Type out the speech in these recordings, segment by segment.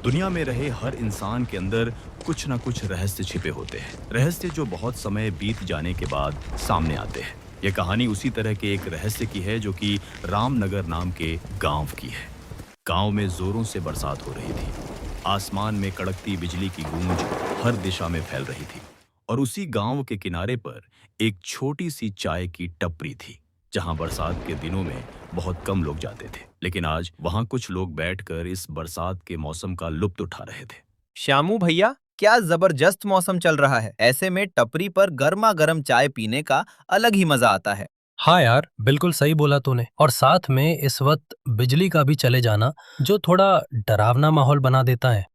दुनिया में रहे हर इंसान के अंदर कुछ ना कुछ रहस्य छिपे होते हैं, रहस्य जो बहुत समय बीत जाने के बाद सामने आते हैं। ये कहानी उसी तरह के एक रहस्य की है जो कि रामनगर नाम के गांव की है। गांव में जोरों से बरसात हो रही थी। आसमान में कड़कती बिजली की गूंज हर दिशा में फैल रही थी और उसी गांव के किनारे पर एक छोटी सी चाय की टपरी थी जहां बरसात के दिनों में बहुत कम लोग जाते थे, लेकिन आज वहां कुछ लोग बैठकर इस बरसात के मौसम का लुत्फ उठा रहे थे। श्यामू भैया, क्या जबरदस्त मौसम चल रहा है। ऐसे में टपरी पर गर्मा गर्म चाय पीने का अलग ही मजा आता है। हाँ यार, बिल्कुल सही बोला तूने। और साथ में इस वक्त बिजली का भी चले जाना जो थोड़ा डरावना माहौल बना देता है।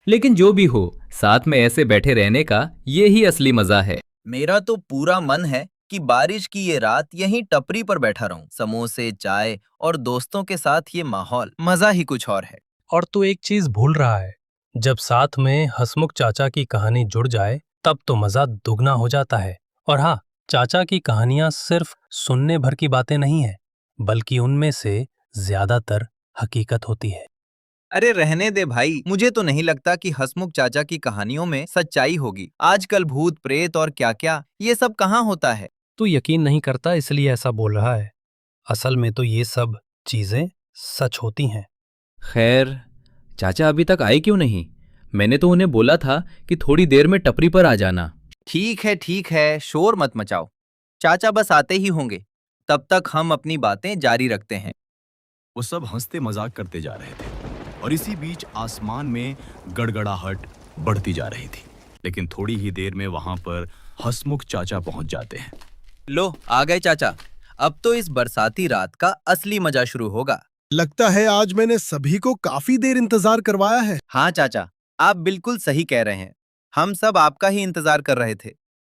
लेकिन जो भी हो, साथ में ऐसे बैठे रहने का ये ही असली मजा है। मेरा तो पूरा मन है कि बारिश की ये रात यहीं टपरी पर बैठा रहूं। समोसे, चाय और दोस्तों के साथ ये माहौल, मजा ही कुछ और है। और तू एक चीज भूल रहा है, जब साथ में हसमुख चाचा की कहानी जुड़ जाए तब तो मजा दुगना हो जाता है। और हाँ, चाचा की कहानियां सिर्फ सुनने भर की बातें नहीं है, बल्कि उनमें से ज्यादातर हकीकत होती है। अरे रहने दे भाई, मुझे तो नहीं लगता कि हसमुख चाचा की कहानियों में सच्चाई होगी। आजकल भूत प्रेत और क्या क्या, ये सब कहाँ होता है। तू यकीन नहीं करता इसलिए ऐसा बोल रहा है। असल में तो ये सब चीजें सच होती हैं। खैर, चाचा अभी तक आए क्यों नहीं? मैंने तो उन्हें बोला था कि थोड़ी देर में टपरी पर आ जाना। ठीक है, शोर मत मचाओ। चाचा बस आते ही होंगे, तब तक हम अपनी बातें जारी रखते हैं। वो सब हंसते मजाक करते जा रहे थे और इसी बीच आसमान में गड़गड़ाहट बढ़ती जा रही थी। लेकिन थोड़ी ही देर में वहां पर हसमुख चाचा पहुंच जाते हैं। लो, आ गए चाचा। अब तो इस बरसाती रात का असली मजा शुरू होगा। लगता है आज मैंने सभी को काफी देर इंतजार करवाया है। हाँ चाचा, आप बिल्कुल सही कह रहे हैं। हम सब आपका ही इंतजार कर रहे थे,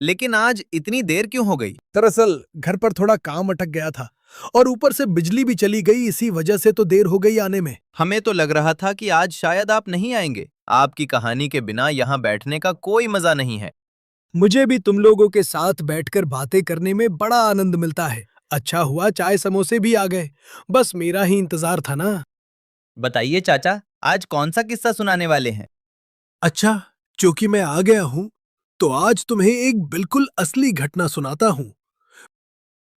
लेकिन आज इतनी देर क्यों हो गई? दरअसल घर पर थोड़ा काम अटक गया था और ऊपर से बिजली भी चली गई, इसी वजह से तो देर हो गई आने में। हमें तो लग रहा था कि आज शायद आप नहीं आएंगे। आपकी कहानी के बिना यहाँ बैठने का कोई मजा नहीं है। मुझे भी तुम लोगों के साथ बैठकर बातें करने में बड़ा आनंद मिलता है। अच्छा हुआ चाय समोसे भी आ गए, बस मेरा ही इंतजार था ना। बताइए चाचा, आज कौन सा किस्सा सुनाने वाले हैं? अच्छा, क्योंकि मैं आ गया हूँ तो आज तुम्हें एक बिल्कुल असली घटना सुनाता हूँ।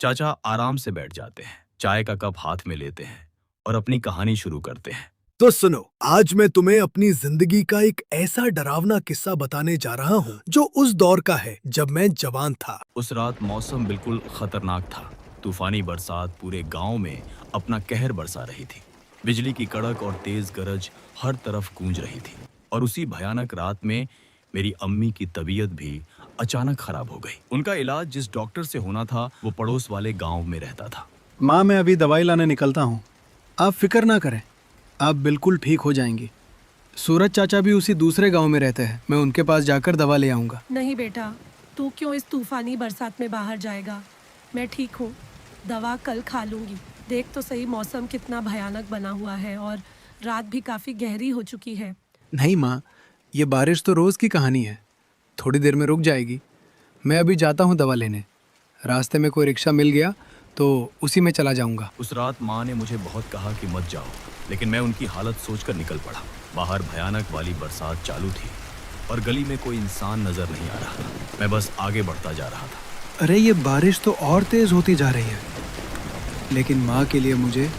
चाचा आराम से बैठ जाते हैं, चाय का कप हाथ में लेते हैं और अपनी कहानी शुरू करते हैं। तो सुनो, आज मैं तुम्हें अपनी जिंदगी का एक ऐसा डरावना किस्सा बताने जा रहा हूँ जो उस दौर का है जब मैं जवान था। उस रात मौसम बिल्कुल खतरनाक था। तूफानी बरसात पूरे गांव में अपना कहर बरसा रही थी। बिजली की कड़क और तेज गरज हर तरफ गूंज रही थी और उसी भयानक रात में मेरी अम्मी की तबीयत भी अचानक खराब हो गई। उनका इलाज जिस डॉक्टर से होना था वो पड़ोस वाले गांव में रहता था। माँ, मैं अभी दवाई लाने निकलता हूँ। आप फिक्र ना करें, आप बिल्कुल ठीक हो जाएंगी। सूरज चाचा भी उसी दूसरे गांव में रहते हैं, मैं उनके पास जाकर दवा ले आऊँगा। नहीं बेटा, तू क्यों इस तूफानी बरसात में बाहर जाएगा? मैं ठीक हूँ, दवा कल खा लूँगी। देख तो सही, मौसम कितना भयानक बना हुआ है और रात भी काफ़ी गहरी हो चुकी है। नहीं माँ, ये बारिश तो रोज़ की कहानी है, थोड़ी देर में रुक जाएगी। मैं अभी जाता हूँ दवा लेने। रास्ते में कोई रिक्शा मिल गया तो उसी में चला जाऊँगा। उस रात माँ ने मुझे बहुत कहा कि मत जाओ, लेकिन मैं उनकी हालत सोचकर निकल पड़ा। बाहर भयानक वाली बरसात चालू थी और गली में कोई इंसान नजर नहीं आ रहा था। मैं बस आगे बढ़ता जा रहा था। अरे ये बारिश तो और तेज़ होती जा रही है, लेकिन माँ के लिए मुझे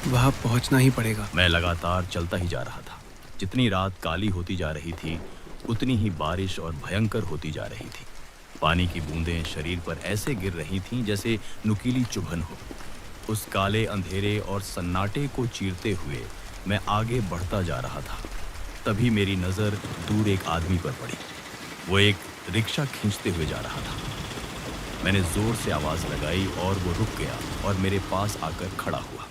वहाँ पहुँचना ही पड़ेगा। मैं लगातार चलता ही जा रहा था। जितनी रात काली होती जा रही थी उतनी ही बारिश और भयंकर होती जा रही थी। पानी की बूंदें शरीर पर ऐसे गिर रही थीं जैसे नुकीली चुभन हो। उस काले अंधेरे और सन्नाटे को चीरते हुए मैं आगे बढ़ता जा रहा था। तभी मेरी नज़र दूर एक आदमी पर पड़ी। वो एक रिक्शा खींचते हुए जा रहा था। मैंने जोर से आवाज़ लगाई और वो रुक गया और मेरे पास आकर खड़ा हुआ।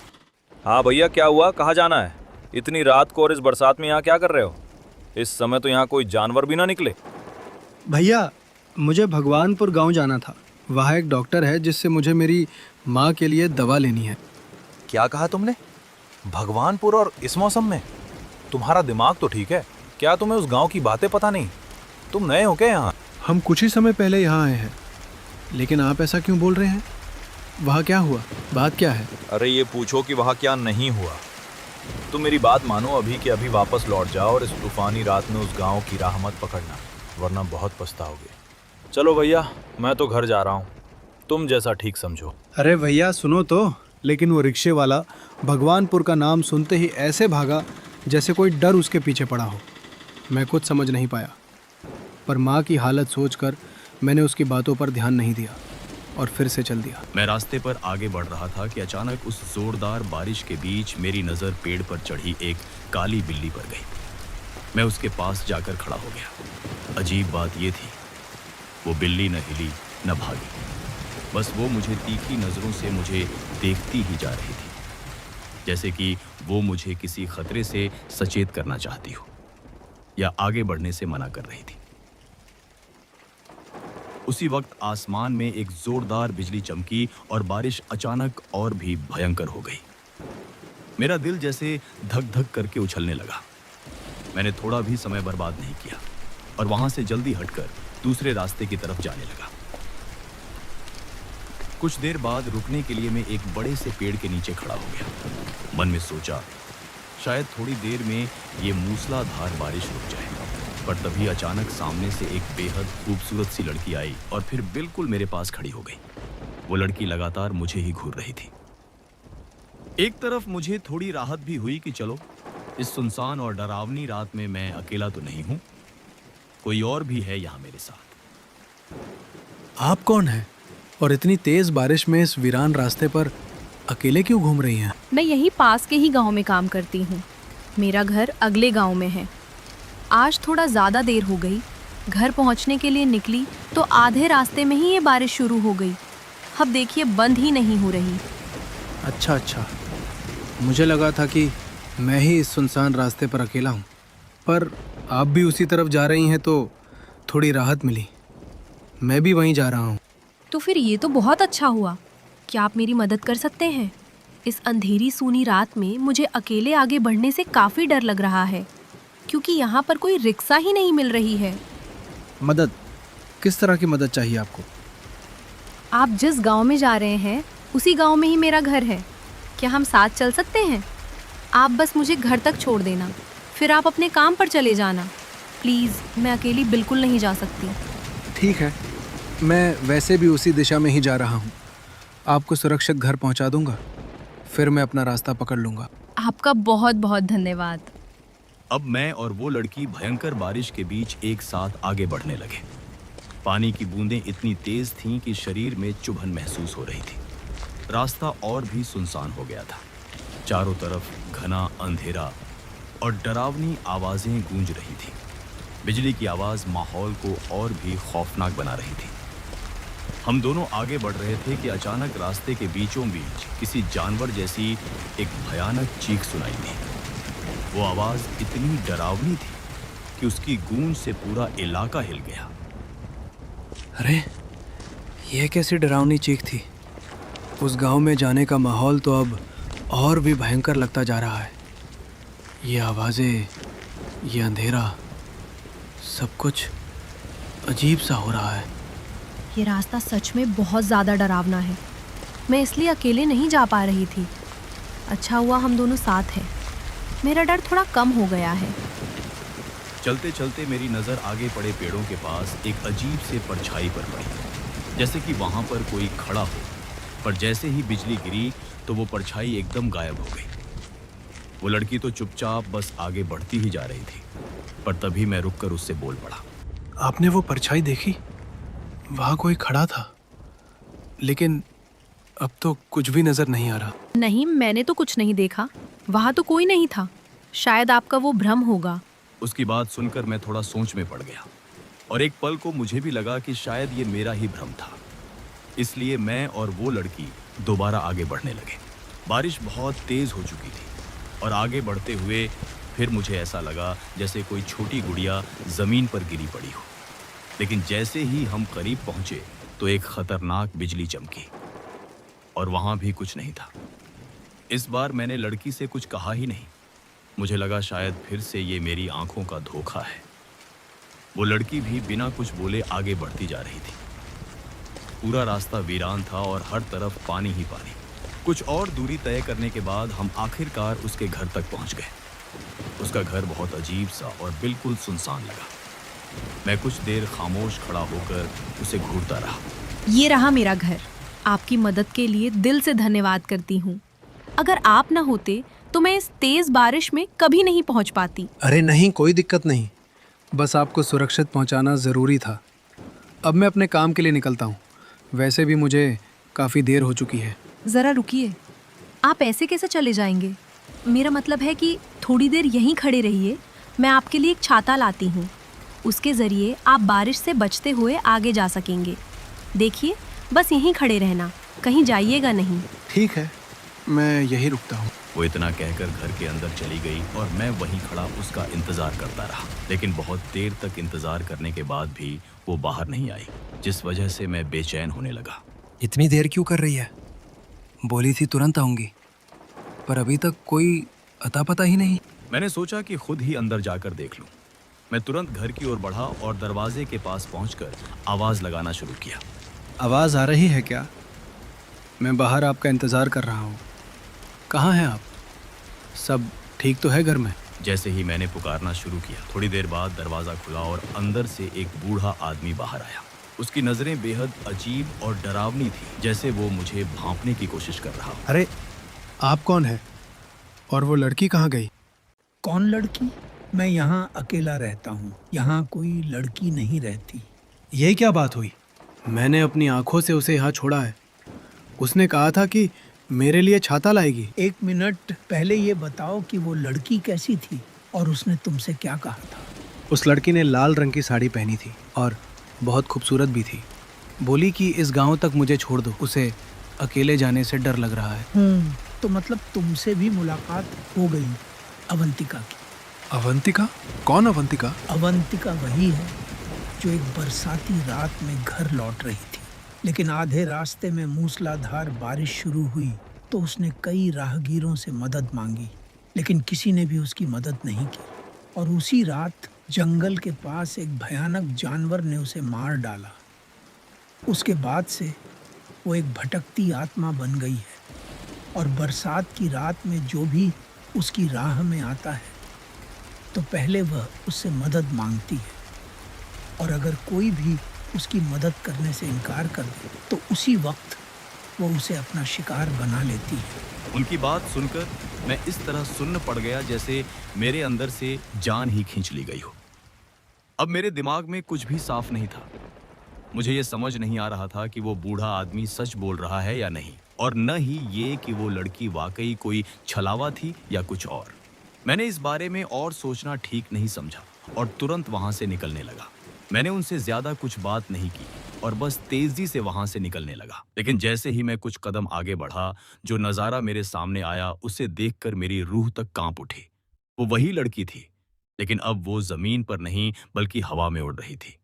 हाँ भैया, क्या हुआ? कहाँ जाना है? इतनी रात को और इस बरसात में यहाँ क्या कर रहे हो? इस समय तो यहाँ कोई जानवर भी ना निकले। भैया, मुझे भगवानपुर गांव जाना था। वहाँ एक डॉक्टर है जिससे मुझे मेरी माँ के लिए दवा लेनी है। क्या कहा तुमने? भगवानपुर और इस मौसम में? तुम्हारा दिमाग तो ठीक है, क्या तुम्हें उस गांव की बातें पता नहीं? तुम नए हो क्या यहाँ? हम कुछ ही समय पहले यहाँ आए हैं, लेकिन आप ऐसा क्यों बोल रहे हैं? वहाँ क्या हुआ? बात क्या है? अरे ये पूछो कि वहाँ क्या नहीं हुआ। तुम मेरी बात मानो अभी के अभी वापस लौट जाओ और इस तूफानी रात में उस गांव की राह मत पकड़ना, वरना बहुत पछताओगे। चलो भैया, मैं तो घर जा रहा हूँ, तुम जैसा ठीक समझो। अरे भैया सुनो तो। लेकिन वो रिक्शे वाला भगवानपुर का नाम सुनते ही ऐसे भागा जैसे कोई डर उसके पीछे पड़ा हो। मैं कुछ समझ नहीं पाया, पर माँ की हालत सोचकर मैंने उसकी बातों पर ध्यान नहीं दिया और फिर से चल दिया। मैं रास्ते पर आगे बढ़ रहा था कि अचानक उस जोरदार बारिश के बीच मेरी नज़र पेड़ पर चढ़ी एक काली बिल्ली पर गई। मैं उसके पास जाकर खड़ा हो गया। अजीब बात यह थी, वो बिल्ली न हिली न भागी, बस वो मुझे तीखी नज़रों से मुझे देखती ही जा रही थी, जैसे कि वो मुझे किसी खतरे से सचेत करना चाहती हो या आगे बढ़ने से मना कर रही थी। उसी वक्त आसमान में एक जोरदार बिजली चमकी और बारिश अचानक और भी भयंकर हो गई। मेरा दिल जैसे धक धक करके उछलने लगा। मैंने थोड़ा भी समय बर्बाद नहीं किया और वहां से जल्दी हटकर दूसरे रास्ते की तरफ जाने लगा। कुछ देर बाद रुकने के लिए मैं एक बड़े से पेड़ के नीचे खड़ा हो गया। मन में सोचा, शायद थोड़ी देर में ये मूसलाधार बारिश रुक जाए, पर तभी अचानक सामने से एक बेहद खूबसूरत सी लड़की आई और फिर बिल्कुल मेरे पास खड़ी हो गई। वो लड़की लगातार मुझे ही घूर रही थी। एक तरफ मुझे थोड़ी राहत भी हुई कि चलो, इस सुनसान और डरावनी रात में मैं अकेला तो नहीं हूं, कोई और भी है यहाँ मेरे साथ। आप कौन हैं और इतनी तेज बारिश में इस वीरान रास्ते पर अकेले क्यों घूम रही हैं? मैं यहीं पास के ही गांव में काम करती हूँ। मेरा घर अगले गांव में है। आज थोड़ा ज़्यादा देर हो गई। घर पहुँचने के लिए निकली तो आधे रास्ते में ही ये बारिश शुरू हो गई। अब देखिए बंद ही नहीं हो रही। अच्छा, मुझे लगा था कि मैं ही इस सुनसान रास्ते पर अकेला हूँ, पर आप भी उसी तरफ जा रही हैं तो थोड़ी राहत मिली। मैं भी वहीं जा रहा हूँ। तो फिर ये तो बहुत अच्छा हुआ। क्या आप मेरी मदद कर सकते हैं? इस अंधेरी सूनी रात में मुझे अकेले आगे बढ़ने से काफ़ी डर लग रहा है, क्योंकि यहाँ पर कोई रिक्शा ही नहीं मिल रही है। मदद? किस तरह की मदद चाहिए आपको? आप जिस गांव में जा रहे हैं उसी गांव में ही मेरा घर है। क्या हम साथ चल सकते हैं? आप बस मुझे घर तक छोड़ देना, फिर आप अपने काम पर चले जाना। प्लीज़, मैं अकेली बिल्कुल नहीं जा सकती। ठीक है, मैं वैसे भी उसी दिशा में ही जा रहा हूँ। आपको सुरक्षित घर पहुँचा दूंगा, फिर मैं अपना रास्ता पकड़ लूँगा। आपका बहुत बहुत धन्यवाद। अब मैं और वो लड़की भयंकर बारिश के बीच एक साथ आगे बढ़ने लगे। पानी की बूंदें इतनी तेज थीं कि शरीर में चुभन महसूस हो रही थी। रास्ता और भी सुनसान हो गया था। चारों तरफ घना अंधेरा और डरावनी आवाज़ें गूंज रही थीं। बिजली की आवाज़ माहौल को और भी खौफनाक बना रही थी। हम दोनों आगे बढ़ रहे थे कि अचानक रास्ते के बीचों बीच किसी जानवर जैसी एक भयानक चीख सुनाई दी। वो आवाज़ इतनी डरावनी थी कि उसकी गूंज से पूरा इलाका हिल गया। अरे, यह कैसी डरावनी चीख थी? उस गांव में जाने का माहौल तो अब और भी भयंकर लगता जा रहा है। ये आवाज़ें, ये अंधेरा, सब कुछ अजीब सा हो रहा है। ये रास्ता सच में बहुत ज़्यादा डरावना है। मैं इसलिए अकेले नहीं जा पा रही थी। अच्छा हुआ हम दोनों साथ हैं। मेरा डर थोड़ा कम हो गया है। चलते चलते मेरी नज़र आगे पड़े पेड़ों के पास एक अजीब से परछाई पर पड़ी, जैसे कि वहाँ पर कोई खड़ा हो, पर जैसे ही बिजली गिरी तो वो परछाई एकदम गायब हो गई। वो लड़की तो चुपचाप बस आगे बढ़ती ही जा रही थी, पर तभी मैं रुककर उससे बोल पड़ा। आपने वो परछाई देखी? वहाँ कोई खड़ा था, लेकिन अब तो कुछ भी नजर नहीं आ रहा। नहीं, मैंने तो कुछ नहीं देखा। वहाँ तो कोई नहीं था। शायद आपका वो भ्रम होगा। उसकी बात सुनकर मैं थोड़ा सोच में पड़ गया और एक पल को मुझे भी लगा कि शायद ये मेरा ही भ्रम था। इसलिए मैं और वो लड़की दोबारा आगे बढ़ने लगे। बारिश बहुत तेज हो चुकी थी और आगे बढ़ते हुए फिर मुझे ऐसा लगा जैसे कोई छोटी गुड़िया जमीन पर गिरी पड़ी हो। लेकिन जैसे ही हम करीब पहुंचे तो एक खतरनाक बिजली चमकी और वहां भी कुछ नहीं था। इस बार मैंने लड़की से कुछ कहा ही नहीं। मुझे लगा शायद फिर से ये मेरी आंखों का धोखा है। वो लड़की भी बिना कुछ बोले आगे बढ़ती जा रही थी। पूरा रास्ता वीरान था और हर तरफ पानी ही पानी। कुछ और दूरी तय करने के बाद हम आखिरकार उसके घर तक पहुंच गए। उसका घर बहुत अजीब सा और बिल्कुल सुनसान लगा। मैं कुछ देर खामोश खड़ा होकर उसे घूरता रहा। ये रहा मेरा घर। आपकी मदद के लिए दिल से धन्यवाद करती हूँ। अगर आप ना होते तो मैं इस तेज बारिश में कभी नहीं पहुँच पाती। अरे नहीं, कोई दिक्कत नहीं, बस आपको सुरक्षित पहुंचाना ज़रूरी था। अब मैं अपने काम के लिए निकलता हूँ। वैसे भी मुझे काफ़ी देर हो चुकी है। ज़रा रुकिए, आप ऐसे कैसे चले जाएंगे? मेरा मतलब है कि थोड़ी देर यहीं खड़े रहिए। मैं आपके लिए एक छाता लाती हूँ। उसके ज़रिए आप बारिश से बचते हुए आगे जा सकेंगे। देखिए, बस यहीं खड़े रहना, कहीं जाइएगा नहीं। ठीक है, मैं यहीं रुकता हूँ। वो इतना कहकर घर के अंदर चली गई और मैं वहीं खड़ा उसका इंतजार करता रहा। लेकिन बहुत देर तक इंतजार करने के बाद भी वो बाहर नहीं आई, जिस वजह से मैं बेचैन होने लगा। इतनी देर क्यों कर रही है? बोली थी तुरंत आऊंगी, पर अभी तक कोई अता पता ही नहीं। मैंने सोचा कि खुद ही अंदर जाकर देख लूं। मैं तुरंत घर की ओर बढ़ा और दरवाजे के पास पहुंचकर आवाज लगाना शुरू किया। आवाज़ आ रही है क्या? मैं बाहर आपका इंतज़ार कर रहा हूँ। कहाँ हैं आप? सब ठीक तो है घर में? जैसे ही मैंने पुकारना शुरू किया, थोड़ी देर बाद दरवाज़ा खुला और अंदर से एक बूढ़ा आदमी बाहर आया। उसकी नज़रें बेहद अजीब और डरावनी थी, जैसे वो मुझे भांपने की कोशिश कर रहा हो। अरे, आप कौन है? और वो लड़की कहाँ गई? कौन लड़की? मैं यहाँ अकेला रहता हूँ, यहाँ कोई लड़की नहीं रहती। ये क्या बात हुई? मैंने अपनी आंखों से उसे यहाँ छोड़ा है। उसने कहा था कि मेरे लिए छाता लाएगी। 1 मिनट पहले ये बताओ कि वो लड़की कैसी थी और उसने तुमसे क्या कहा था? उस लड़की ने लाल रंग की साड़ी पहनी थी और बहुत खूबसूरत भी थी। बोली कि इस गांव तक मुझे छोड़ दो, उसे अकेले जाने से डर लग रहा है। तो मतलब तुमसे भी मुलाकात हो गई अवंतिका की? अवंतिका? कौन अवंतिका? अवंतिका वही है जो एक बरसाती रात में घर लौट रही थी, लेकिन आधे रास्ते में मूसलाधार बारिश शुरू हुई तो उसने कई राहगीरों से मदद मांगी, लेकिन किसी ने भी उसकी मदद नहीं की। और उसी रात जंगल के पास एक भयानक जानवर ने उसे मार डाला। उसके बाद से वो एक भटकती आत्मा बन गई है और बरसात की रात में जो भी उसकी राह में आता है तो पहले वह उससे मदद मांगती है, और अगर कोई भी उसकी मदद करने से इनकार कर दे तो उसी वक्त वो उसे अपना शिकार बना लेती है। उनकी बात सुनकर मैं इस तरह सुन्न पड़ गया जैसे मेरे अंदर से जान ही खींच ली गई हो। अब मेरे दिमाग में कुछ भी साफ नहीं था। मुझे ये समझ नहीं आ रहा था कि वो बूढ़ा आदमी सच बोल रहा है या नहीं, और न ही ये कि वो लड़की वाकई कोई छलावा थी या कुछ और। मैंने इस बारे में और सोचना ठीक नहीं समझा और तुरंत वहां से निकलने लगा। मैंने उनसे ज्यादा कुछ बात नहीं की और बस तेजी से वहां से निकलने लगा। लेकिन जैसे ही मैं कुछ कदम आगे बढ़ा, जो नज़ारा मेरे सामने आया उसे देखकर मेरी रूह तक कांप उठी। वो वही लड़की थी, लेकिन अब वो जमीन पर नहीं बल्कि हवा में उड़ रही थी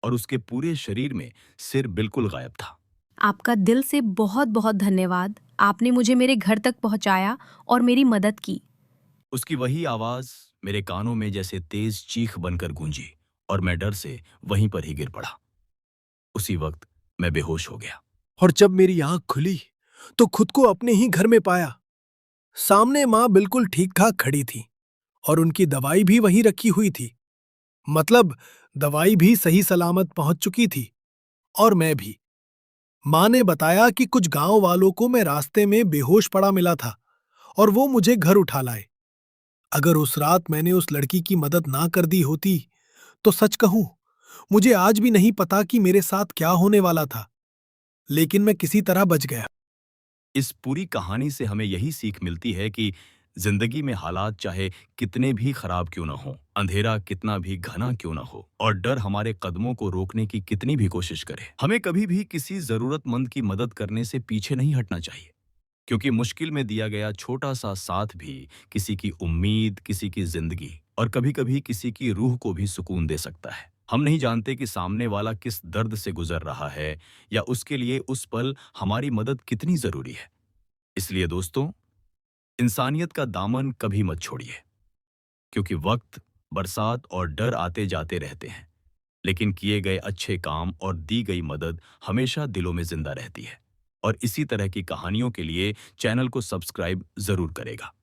और उसके पूरे शरीर में सिर बिल्कुल गायब था। आपका दिल से बहुत बहुत धन्यवाद। आपने मुझे मेरे घर तक पहुंचाया और मेरी मदद की। उसकी वही आवाज मेरे कानों में जैसे तेज चीख बनकर गूंजी और मैं डर से वहीं पर ही गिर पड़ा। उसी वक्त मैं बेहोश हो गया। और जब मेरी आंख खुली तो खुद को अपने ही घर में पाया। सामने माँ बिल्कुल ठीक ठाक खड़ी थी और उनकी दवाई भी वहीं रखी हुई थी। मतलब दवाई भी सही सलामत पहुंच चुकी थी और मैं भी। माँ ने बताया कि कुछ गांव वालों को मैं रास्ते में बेहोश पड़ा मिला था और वो मुझे घर उठा लाए। अगर उस रात मैंने उस लड़की की मदद ना कर दी होती तो सच कहूं, मुझे आज भी नहीं पता कि मेरे साथ क्या होने वाला था, लेकिन मैं किसी तरह बच गया। इस पूरी कहानी से हमें यही सीख मिलती है कि जिंदगी में हालात चाहे कितने भी खराब क्यों न हो, अंधेरा कितना भी घना क्यों न हो और डर हमारे कदमों को रोकने की कितनी भी कोशिश करे, हमें कभी भी किसी जरूरतमंद की मदद करने से पीछे नहीं हटना चाहिए, क्योंकि मुश्किल में दिया गया छोटा सा साथ भी किसी की उम्मीद, किसी की जिंदगी और कभी कभी किसी की रूह को भी सुकून दे सकता है। हम नहीं जानते कि सामने वाला किस दर्द से गुजर रहा है या उसके लिए उस पल हमारी मदद कितनी जरूरी है। इसलिए दोस्तों, इंसानियत का दामन कभी मत छोड़िए, क्योंकि वक्त, बरसात और डर आते जाते रहते हैं, लेकिन किए गए अच्छे काम और दी गई मदद हमेशा दिलों में जिंदा रहती है। और इसी तरह की कहानियों के लिए चैनल को सब्सक्राइब जरूर करेगा।